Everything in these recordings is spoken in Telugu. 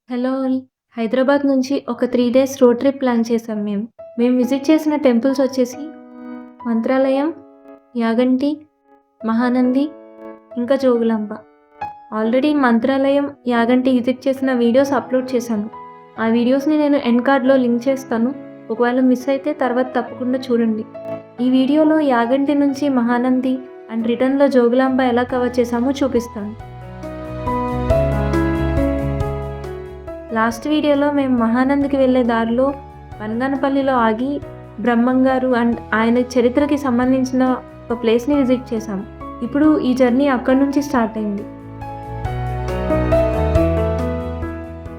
Hello all. హైదరాబాద్ నుంచి ఒక 3 డేస్ రోడ్ ట్రిప్ ప్లాన్ చేశాం మేము. మేము విజిట్ చేసిన టెంపుల్స్ వచ్చేసి మంత్రాలయం, యాగంటి, మహానంది, ఇంకా జోగులాంబ. ఆల్రెడీ మంత్రాలయం, యాగంటి విజిట్ చేసిన వీడియోస్ అప్లోడ్ చేశాను. ఆ వీడియోస్‌ని నేను ఎండ్ కార్డ్‌లో లింక్ చేస్తాను. ఒకవేళ మిస్ అయితే తర్వాత తప్పకుండా చూడండి. ఈ వీడియోలో యాగంటి నుంచి మహానంది అండ్ రిటర్న్‌లో జోగులాంబ ఎలా కవర్ చేశామో చూపిస్తాను. లాస్ట్ వీడియోలో మేము మహానందికి వెళ్ళే దారిలో బనగానపల్లిలో ఆగి బ్రహ్మంగారు అండ్ ఆయన చరిత్రకి సంబంధించిన ఒక ప్లేస్‌ని విజిట్ చేశాం. ఇప్పుడు ఈ జర్నీ అక్కడి నుంచి స్టార్ట్ అయింది.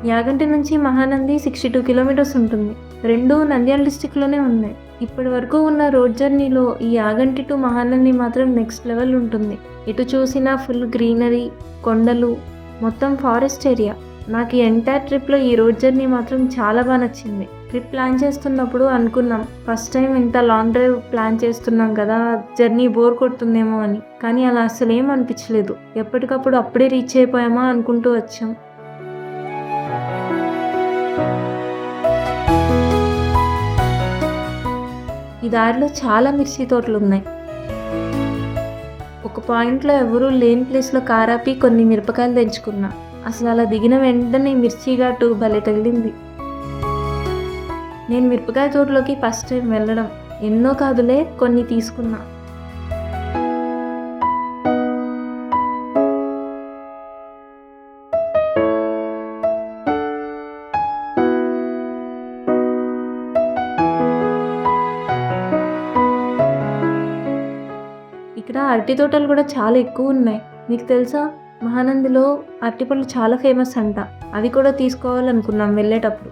యాగంటి నుంచి మహానంది 62 కిలోమీటర్స్ ఉంటుంది. రెండూ నంద్యాల డిస్ట్రిక్ట్‌లోనే ఉన్నాయి. ఇప్పటి వరకు ఉన్న రోడ్ జర్నీలో ఈ యాగంటి టు మహానంది మాత్రం నెక్స్ట్ లెవెల్ ఉంటుంది. ఎటు చూసినా ఫుల్ గ్రీనరీ, కొండలు, మొత్తం ఫారెస్ట్ ఏరియా. నాకు ఈ ఎంటైర్ ట్రిప్‌లో ఈ రోడ్ జర్నీ మాత్రం చాలా నచ్చింది. ట్రిప్ ప్లాన్ చేస్తున్నప్పుడు అనుకున్నాం, ఫస్ట్ టైం ఇంత లాంగ్ డ్రైవ్ ప్లాన్ చేస్తున్నాం కదా! జర్నీ బోర్ కొడుతుందేమో అని. కానీ అలా అస్సలేం అనిపించలేదు. ఎప్పటికప్పుడు అప్పుడే రీచ్ అయిపోయామా అనుకుంటూ వచ్చాం. ఈ దారిలో చాలా మిర్చి తోటలున్నాయి. ఒక పాయింట్‌లో ఎవరూ లేని ప్లేస్‌లో కార్ ఆపి కొన్ని మిరపకాయలు తెంచుకున్నా. అసలు అలా దిగిన వెంటనే మిర్చి ఘాటు భలే తగిలింది. నేను మిరపకాయ తోటలోకి ఫస్ట్ టైం వెళ్ళడం. ఎన్నో కాదులే, కొన్ని తీసుకున్నా. ఇక్కడ అరటి తోటలు కూడా చాలా ఎక్కువున్నాయి. మీకు తెలుసా? మహానందిలో అరటిపళ్ళు చాలా ఫేమస్ అంట. అవి కూడా తీసుకోవాలనుకున్నాం వెళ్ళేటప్పుడు.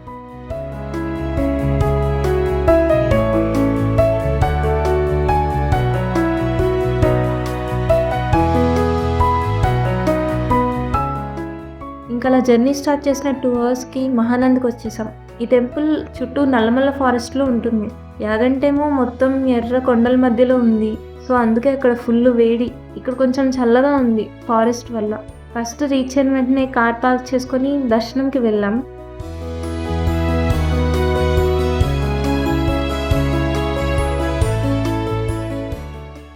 ఇంకా అలా జర్నీ స్టార్ట్ చేసిన 2 అవర్స్‌కి మహానందికి వచ్చేసాం. ఈ టెంపుల్ చుట్టూ నల్లమల్ల ఫారెస్ట్‌లో ఉంటుంది. యాగంటేమో మొత్తం ఎర్ర కొండల మధ్యలో ఉంది. సో, అందుకే అక్కడ ఫుల్లు వేడి. ఇక్కడ కొంచెం చల్లగా ఉంది ఫారెస్ట్ వల్ల. ఫస్ట్ రీచ్ అయిన వెంటనే కార్ పార్క్ చేసుకొని దర్శనంకి వెళ్ళాం.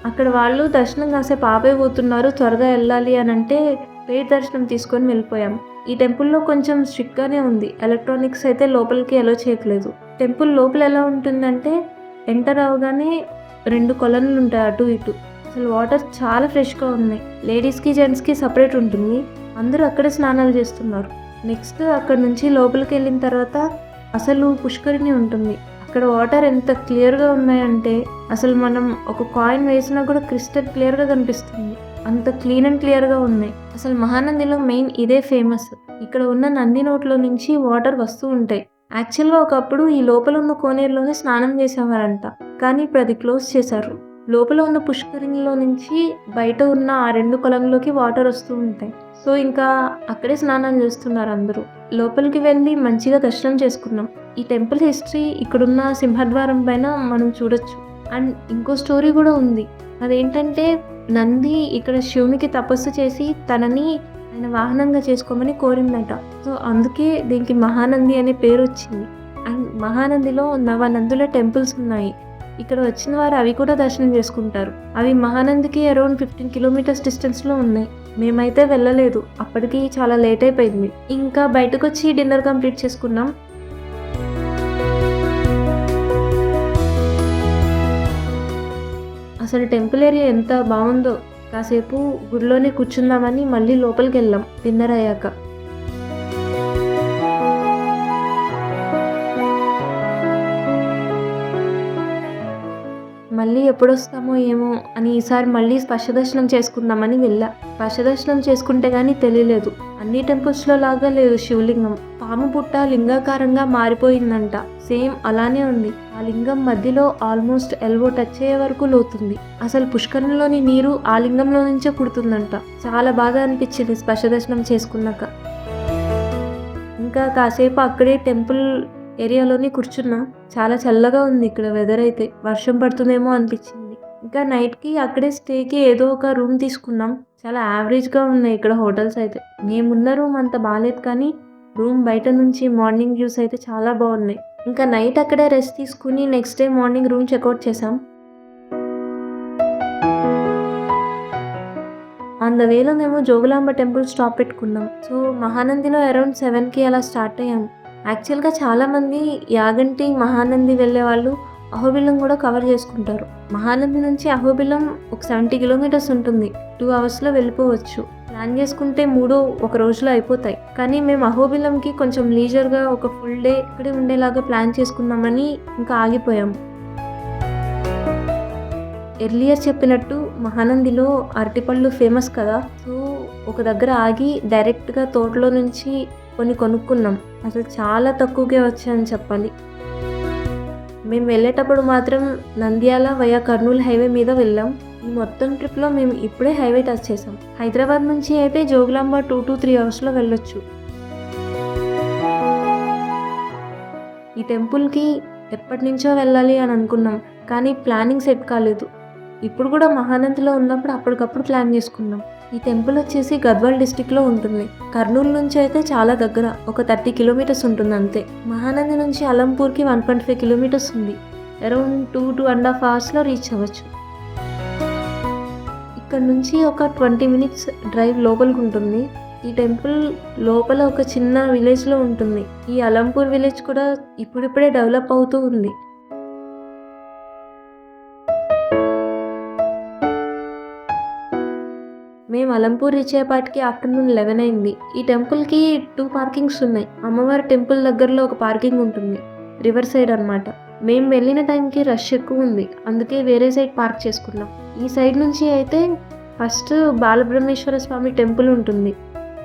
అక్కడ వాళ్ళు దర్శనం కాసేపు ఆపేయబోతున్నారు, త్వరగా వెళ్ళాలి అనంటే పెయిడ్ దర్శనం తీసుకొని వెళ్ళిపోయాం. ఈ టెంపుల్‌లో కొంచెం స్ట్రిక్ట్‌గానే ఉంది. ఎలక్ట్రానిక్స్ అయితే లోపలికి అలో చేయట్లేదు. టెంపుల్ లోపల ఎలా ఉంటుందంటే ఎంటర్ అవ్వగానే 2 కొలనులుంటాయి అటు ఇటు. అసలు వాటర్ చాలా ఫ్రెష్‌గా ఉన్నాయి. లేడీస్‌కి, జెంట్స్‌కి సెపరేట్ ఉంటుంది. అందరూ అక్కడే స్నానాలు చేస్తున్నారు. నెక్స్ట్ అక్కడి నుంచి లోపలికెళ్ళిన తర్వాత అసలు పుష్కరిణి ఉంటుంది. అక్కడ వాటర్ ఎంత క్లియర్‌గా ఉన్నాయంటే అసలు మనం ఒక కాయిన్ వేసినా కూడా క్రిస్టల్ క్లియర్‌గా కనిపిస్తుంది. అంత క్లీన్ అండ్ క్లియర్‌గా ఉన్నాయి. అసలు మహానందిలో మెయిన్ ఇదే ఫేమస్. ఇక్కడ ఉన్న నంది నోట్లో నుంచి వాటర్ వస్తూ ఉంటాయి. యాక్చువల్‌గా ఒకప్పుడు ఈ లోపల ఉన్న కోనేరులోనే స్నానం చేసేవారంట. కానీ ఇప్పుడు అది క్లోజ్ చేశారు. లోపల ఉన్న పుష్కరిణిలో నుంచి బయట ఉన్న ఆ 2 కొలనులోకి వాటర్ వస్తూ ఉంటాయి. సో, ఇంకా అక్కడే స్నానాలు చేస్తున్నారు అందరూ. లోపలికి వెళ్ళి మంచిగా దర్శనం చేసుకున్నాం. ఈ టెంపుల్ హిస్టరీ ఇక్కడున్న సింహద్వారం పైన మనం చూడొచ్చు. అండ్ ఇంకో స్టోరీ కూడా ఉంది. అదేంటంటే నంది ఇక్కడ శివునికి తపస్సు చేసి తనని ఆయన వాహనంగా చేసుకోమని కోరిందట. సో, అందుకే దీనికి మహానంది అనే పేరొచ్చింది. అండ్ మహానందిలో నవనందుల టెంపుల్స్ ఉన్నాయి. ఇక్కడ వచ్చిన వారు అవి కూడా దర్శనం చేసుకుంటారు. అవి మహానందికి అరౌండ్ 15 కిలోమీటర్స్ డిస్టెన్స్‌లో ఉన్నాయి. మేమైతే వెళ్ళలేదు. అప్పటికి చాలా లేట్ అయిపోయింది. ఇంకా బయటకొచ్చి డిన్నర్ కంప్లీట్ చేసుకున్నాం. అసలు టెంపుల్ ఏరియా ఎంత బావుందో! కాసేపు గుడిలోనే కూర్చుందామని మళ్ళీ లోపలికెళ్ళాం డిన్నర్ అయ్యాక. మళ్ళీ ఎప్పుడొస్తామో ఏమో అని ఈసారి మళ్ళీ స్పర్శదర్శనం చేసుకుందామని వెళ్ళా. స్పర్శదర్శనం చేసుకుంటే గానీ తెలియలేదు. అన్ని టెంపుల్స్‌లో లాగా లేదు శివలింగం. పాము పుట్ట లింగాకారంగా మారిపోయిందంట. సేమ్ అలానే ఉంది. ఆ లింగం మధ్యలో ఆల్మోస్ట్ ఎల్బో టచ్ అయ్యే వరకు లోతుంది. అసలు పుష్కరంలోని నీరు ఆ లింగంలో నుంచే పుడుతుందంట. చాలా బాగా అనిపించింది స్పర్శదర్శనం చేసుకున్నాక. ఇంకా కాసేపు అక్కడే టెంపుల్ ఏరియాలోనే కూర్చున్నాం. చాలా చల్లగా ఉంది ఇక్కడ వెదర్ అయితే. వర్షం పడుతుందేమో అనిపించింది. ఇంకా నైట్‌కి అక్కడే స్టేకి ఏదో ఒక రూమ్ తీసుకున్నాం. చాలా యావరేజ్‌గా ఉన్నాయి ఇక్కడ హోటల్స్ అయితే. మేమున్న రూమ్ అంత బాలేదు కానీ రూమ్ బయట నుంచి మార్నింగ్ వ్యూస్ అయితే చాలా బాగున్నాయి. ఇంకా నైట్ అక్కడే రెస్ట్ తీసుకుని next day morning room checkout చేసాం. ఆన్ ద వేలో మేము జోగులాంబ టెంపుల్ స్టాప్ పెట్టుకున్నాం. సో మహానందిలో అరౌండ్ 7కి అలా స్టార్ట్ అయ్యాం. యాక్చువల్గా చాలామంది యాగంటి, మహానంది వెళ్ళే వాళ్ళు అహోబిలం కూడా కవర్ చేసుకుంటారు. మహానంది నుంచి అహోబిలం ఒక 70 కిలోమీటర్స్ ఉంటుంది. 2 అవర్స్లో వెళ్ళిపోవచ్చు. ప్లాన్ చేసుకుంటే 3 ఒక రోజులో అయిపోతాయి. కానీ మేము అహోబిలంకి కొంచెం లీజర్గా ఒక ఫుల్ డే ఇక్కడే ఉండేలాగా ప్లాన్ చేసుకున్నామని ఇంకా ఆగిపోయాం. ఎర్లియర్ చెప్పినట్టు మహానందిలో అరటిపళ్ళు ఫేమస్ కదా. సో ఒక దగ్గర ఆగి డైరెక్ట్గా తోటలో నుంచి కొన్ని కొనుక్కున్నాం. అసలు చాలా తక్కువకే వచ్చాయని చెప్పాలి. మేము వెళ్ళేటప్పుడు మాత్రం నంద్యాల వయా కర్నూలు హైవే మీద వెళ్ళాం. ఈ మొత్తం ట్రిప్లో మేము ఇప్పుడే హైవే టచ్ చేసాం. హైదరాబాద్ నుంచి అయితే జోగులాంబ 2 to 3 అవర్స్లో వెళ్ళొచ్చు. ఈ టెంపుల్కి ఎప్పటి నుంచో వెళ్ళాలి అని అనుకున్నాం, కానీ ప్లానింగ్ సెట్ కాలేదు. ఇప్పుడు కూడా మహానందిలో ఉన్నప్పుడు అప్పటికప్పుడు ప్లాన్ చేసుకున్నాం. ఈ టెంపుల్ వచ్చేసి గద్వాల్ డిస్టిక్లో ఉంటుంది. కర్నూలు నుంచి అయితే చాలా దగ్గర, ఒక 30 కిలోమీటర్స్ ఉంటుంది అంతే. మహానంది నుంచి అలంపూర్కి 1.5 కిలోమీటర్స్ ఉంది. అరౌండ్ 2.5 అవర్స్లో రీచ్ అవ్వచ్చు. ఇక్కడ నుంచి ఒక 20 మినిట్స్ డ్రైవ్ లోపలికి ఉంటుంది. ఈ టెంపుల్ లోపల ఒక చిన్న విలేజ్లో ఉంటుంది. ఈ అలంపూర్ విలేజ్ కూడా ఇప్పుడిప్పుడే డెవలప్ అవుతూ ఉంది. మేము అలంపూర్ రీచ్ అయ్యేపాటికి ఆఫ్టర్నూన్ 11 అయింది. ఈ టెంపుల్కి 2 పార్కింగ్స్ ఉన్నాయి. అమ్మవారి టెంపుల్ దగ్గరలో ఒక పార్కింగ్ ఉంటుంది, రివర్ సైడ్ అనమాట. మేము వెళ్ళిన టైంకి రష్ ఎక్కువ ఉంది, అందుకే వేరే సైడ్ పార్క్ చేసుకున్నాం. ఈ సైడ్ నుంచి అయితే ఫస్ట్ బాలబ్రహ్మేశ్వర స్వామి టెంపుల్ ఉంటుంది.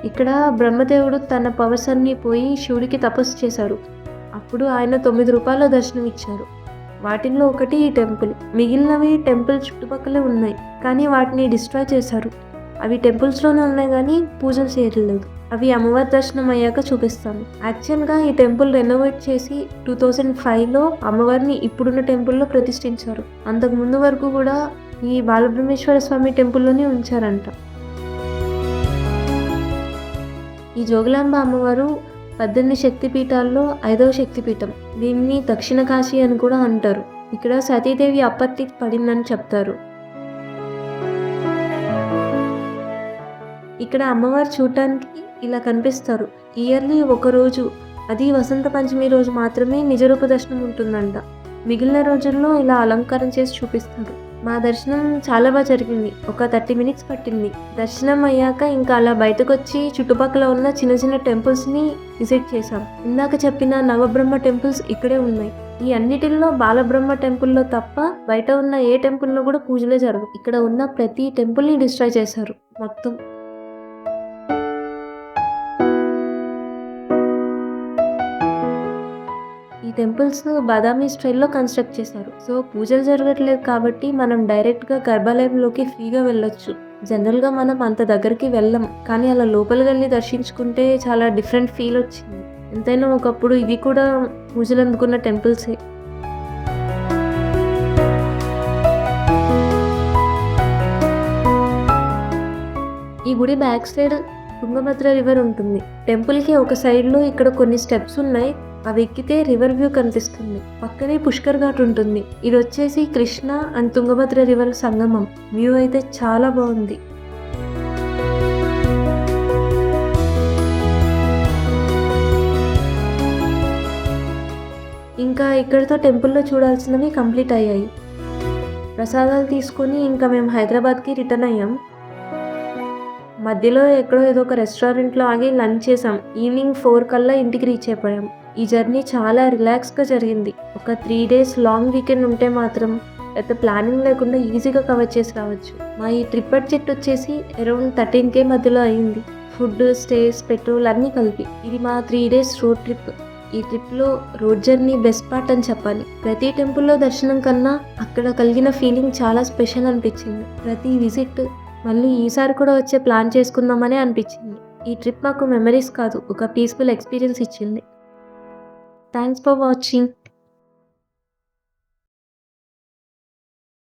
ఇక్కడ బ్రహ్మదేవుడు తన పవర్స్ అన్నీ పోయి శివుడికి తపస్సు చేశారు. అప్పుడు ఆయన 9 రూపాయల దర్శనం ఇచ్చారు. వాటిల్లో ఒకటి ఈ టెంపుల్. మిగిలినవి టెంపుల్ చుట్టుపక్కలే ఉన్నాయి, కానీ వాటిని డిస్ట్రాయ్ చేశారు. అవి టెంపుల్స్లోనే ఉన్నాయి కానీ పూజలు చేయలేదు. అవి అమ్మవారి దర్శనం అయ్యాక చూపిస్తాను. యాక్చువల్గా ఈ టెంపుల్ రెనోవేట్ చేసి 2005లో అమ్మవారిని ఇప్పుడున్న టెంపుల్లో ప్రతిష్ఠించారు. అంతకు ముందు వరకు కూడా ఈ బాలబ్రహ్మేశ్వర స్వామి టెంపుల్లోనే ఉంచారంట. ఈ జోగులాంబ అమ్మవారు 18 శక్తిపీఠాల్లో 5వ శక్తిపీఠం. దీన్ని దక్షిణ కాశీ అని కూడా అంటారు. ఇక్కడ సతీదేవి అప్పత్తికి పడిందని చెప్తారు. ఇక్కడ అమ్మవారు చూడటానికి ఇలా కనిపిస్తారు. ఇయర్లీ ఒక రోజు, అది వసంత పంచమి రోజు మాత్రమే నిజరూప దర్శనం ఉంటుందంట. మిగిలిన రోజుల్లో ఇలా అలంకారం చేసి చూపిస్తారు. మా దర్శనం చాలా బాగా జరిగింది. ఒక 30 మినిట్స్ పట్టింది. దర్శనం అయ్యాక ఇంకా అలా బయటకు వచ్చి చుట్టుపక్కల ఉన్న చిన్న చిన్న టెంపుల్స్ని విజిట్ చేశాం. ఇందాక చెప్పిన నవబ్రహ్మ టెంపుల్స్ ఇక్కడే ఉన్నాయి. ఈ అన్నిటిల్లో బాలబ్రహ్మ టెంపుల్లో తప్ప బయట ఉన్న ఏ టెంపుల్లో కూడా పూజలే జరగవు. ఇక్కడ ఉన్న ప్రతి టెంపుల్ని డిస్ట్రాయ్ చేశారు మొత్తం. ఈ టెంపుల్స్ బాదామి స్టైల్లో కన్స్ట్రక్ట్ చేశారు. సో పూజలు జరగట్లేదు కాబట్టి మనం డైరెక్ట్గా గర్భాలయంలోకి ఫ్రీగా వెళ్ళొచ్చు. జనరల్గా మనం అంత దగ్గరికి వెళ్ళం, కానీ అలా లోపలికి వెళ్ళి దర్శించుకుంటే చాలా డిఫరెంట్ ఫీల్ వచ్చింది. ఎంతైనా ఒకప్పుడు ఇది కూడా పూజలు అందుకున్న టెంపుల్సే. ఈ గుడి బ్యాక్ సైడ్ తుంగభద్ర రివర్ ఉంటుంది. టెంపుల్కి ఒక సైడ్లో ఇక్కడ కొన్ని స్టెప్స్ ఉన్నాయి. అవి ఎక్కితే రివర్ వ్యూ కనిపిస్తుంది. పక్కనే పుష్కర్ ఘాట్ ఉంటుంది. ఇది వచ్చేసి Krishna and Tungabhadra river Sangamam. View అయితే చాలా బాగుంది. ఇంకా ఇక్కడితో టెంపుల్లో చూడాల్సినవి కంప్లీట్ అయ్యాయి. ప్రసాదాలు తీసుకొని ఇంకా మేము హైదరాబాద్కి రిటర్న్ అయ్యాం. మధ్యలో ఎక్కడో ఏదో ఒక రెస్టారెంట్లో ఆగి లంచ్ చేసాం. ఈవినింగ్ 4 కల్లా ఇంటికి రీచ్ అయిపోయాం. ఈ జర్నీ చాలా రిలాక్స్గా జరిగింది. ఒక 3 days లాంగ్ వీకెండ్ ఉంటే మాత్రం పెద్ద ప్లానింగ్ లేకుండా ఈజీగా కవర్ చేసి రావచ్చు. మా ఈ ట్రిప్ బడ్జెట్ వచ్చేసి అరౌండ్ 13K మధ్యలో అయింది. ఫుడ్, స్టేస్, పెట్రోల్ అన్నీ కలిపి. ఇది మా 3 days రోడ్ ట్రిప్. ఈ ట్రిప్లో రోడ్ జర్నీ బెస్ట్ పార్ట్ అని చెప్పాలి. ప్రతి టెంపుల్లో దర్శనం కన్నా అక్కడ కలిగిన ఫీలింగ్ చాలా స్పెషల్ అనిపించింది. ప్రతి విజిట్ మళ్ళీ ఈసారి కూడా వచ్చే ప్లాన్ చేసుకుందామనే అనిపించింది. ఈ ట్రిప్ మాకు మెమరీస్ కాదు, ఒక పీస్ఫుల్ ఎక్స్పీరియన్స్ ఇచ్చింది. Thanks for watching.